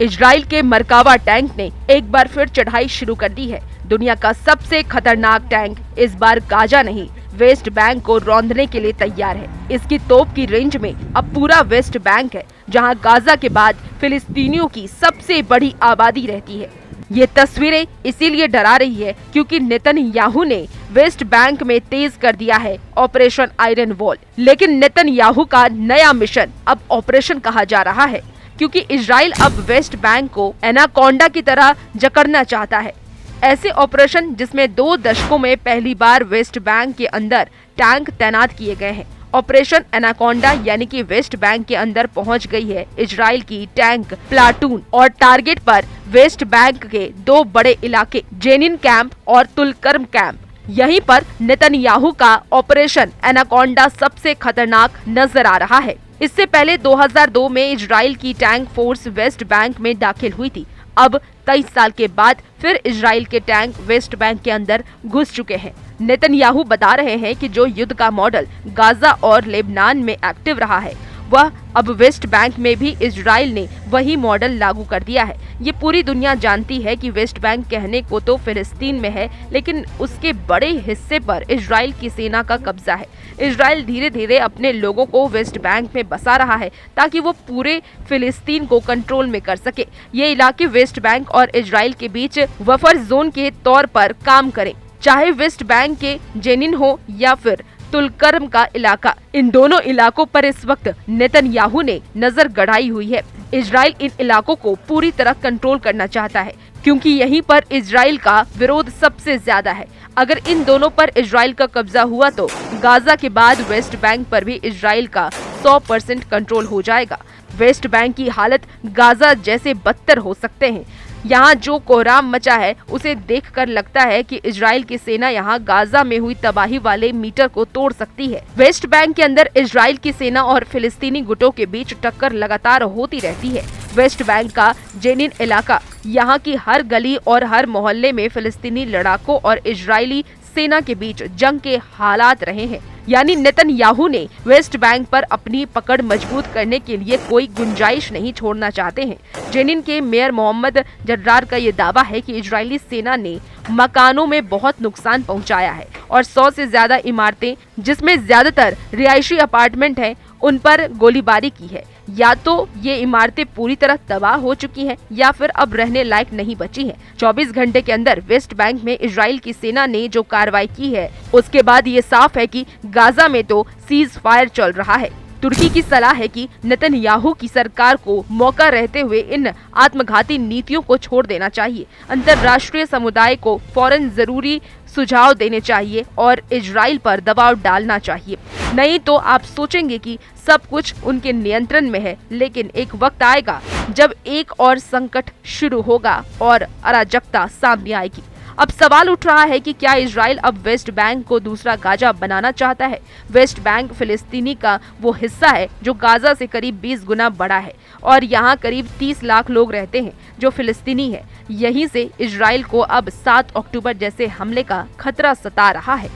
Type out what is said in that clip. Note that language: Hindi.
इजराइल के मरकावा टैंक ने एक बार फिर चढ़ाई शुरू कर दी है। दुनिया का सबसे खतरनाक टैंक इस बार गाजा नहीं, वेस्ट बैंक को रौंदने के लिए तैयार है। इसकी तोप की रेंज में अब पूरा वेस्ट बैंक है, जहां गाजा के बाद फिलिस्तीनियों की सबसे बड़ी आबादी रहती है। ये तस्वीरें इसीलिए डरा रही है क्योंकि नेतन्याहू ने वेस्ट बैंक में तेज कर दिया है ऑपरेशन आयरन वॉल। लेकिन नेतन्याहू का नया मिशन अब ऑपरेशन कहा जा रहा है, क्योंकि इजराइल अब वेस्ट बैंक को एनाकोंडा की तरह जकड़ना चाहता है। ऐसे ऑपरेशन जिसमें 2 दशकों में पहली बार वेस्ट बैंक के अंदर टैंक तैनात किए गए हैं। ऑपरेशन एनाकोंडा यानी कि वेस्ट बैंक के अंदर पहुंच गई है इजराइल की टैंक प्लाटून और टारगेट पर वेस्ट बैंक के 2 बड़े इलाके जेनिन कैंप और तुलकर्म कैंप। यहीं पर नेतन्याहू का ऑपरेशन एनाकोंडा सबसे खतरनाक नजर आ रहा है। इससे पहले 2002 में इजराइल की टैंक फोर्स वेस्ट बैंक में दाखिल हुई थी। अब 23 साल के बाद फिर इजराइल के टैंक वेस्ट बैंक के अंदर घुस चुके हैं। नेतन्याहू बता रहे हैं कि जो युद्ध का मॉडल गाजा और लेबनान में एक्टिव रहा है, वह अब वेस्ट बैंक में भी इजराइल ने वही मॉडल लागू कर दिया है। ये पूरी दुनिया जानती है कि वेस्ट बैंक कहने को तो फिलिस्तीन में है, लेकिन उसके बड़े हिस्से पर इजराइल की सेना का कब्जा है। इजराइल धीरे धीरे अपने लोगों को वेस्ट बैंक में बसा रहा है ताकि वो पूरे फिलिस्तीन को कंट्रोल में कर सके। ये इलाके वेस्ट बैंक और इजराइल के बीच बफर जोन के तौर पर काम करें, चाहे वेस्ट बैंक के जेनिन हो या फिर तुलकर्म का इलाका। इन दोनों इलाकों पर इस वक्त नेतन्याहू ने नजर गड़ाई हुई है। इजराइल इन इलाकों को पूरी तरह कंट्रोल करना चाहता है, क्योंकि यहीं पर इजराइल का विरोध सबसे ज्यादा है। अगर इन दोनों पर इजराइल का कब्जा हुआ तो गाजा के बाद वेस्ट बैंक पर भी इजराइल का 100% कंट्रोल हो जाएगा। वेस्ट बैंक की हालत गाजा जैसे बदतर हो सकते हैं। यहाँ जो कोहराम मचा है उसे देखकर लगता है कि इजराइल की सेना यहाँ गाजा में हुई तबाही वाले मीटर को तोड़ सकती है। वेस्ट बैंक के अंदर इजराइल की सेना और फिलिस्तीनी गुटों के बीच टक्कर लगातार होती रहती है। वेस्ट बैंक का जेनिन इलाका, यहाँ की हर गली और हर मोहल्ले में फिलिस्तीनी लड़ाकों और इजरायली सेना के बीच जंग के हालात रहे हैं। यानी नेतन्याहू ने वेस्ट बैंक पर अपनी पकड़ मजबूत करने के लिए कोई गुंजाइश नहीं छोड़ना चाहते हैं। जेनिन के मेयर मोहम्मद जर्रार का ये दावा है कि इजरायली सेना ने मकानों में बहुत नुकसान पहुंचाया है और 100 से ज्यादा इमारतें, जिसमें ज्यादातर रिहायशी अपार्टमेंट हैं, उन पर गोलीबारी की है। या तो ये इमारतें पूरी तरह तबाह हो चुकी हैं या फिर अब रहने लायक नहीं बची हैं। 24 घंटे के अंदर वेस्ट बैंक में इजराइल की सेना ने जो कार्रवाई की है, उसके बाद ये साफ है कि गाजा में तो सीज फायर चल रहा है। तुर्की की सलाह है कि नेतन्याहू की सरकार को मौका रहते हुए इन आत्मघाती नीतियों को छोड़ देना चाहिए। अंतर्राष्ट्रीय समुदाय को फौरन जरूरी सुझाव देने चाहिए और इजराइल पर दबाव डालना चाहिए। नहीं तो आप सोचेंगे कि सब कुछ उनके नियंत्रण में है, लेकिन एक वक्त आएगा जब एक और संकट शुरू होगा और अराजकता सामने आएगी। अब सवाल उठ रहा है कि क्या इजराइल अब वेस्ट बैंक को दूसरा गाजा बनाना चाहता है? वेस्ट बैंक फिलिस्तीनी का वो हिस्सा है जो गाजा से करीब 20 गुना बड़ा है और यहाँ करीब 30 लाख लोग रहते हैं जो फिलिस्तीनी है। यहीं से इजराइल को अब 7 अक्टूबर जैसे हमले का खतरा सता रहा है।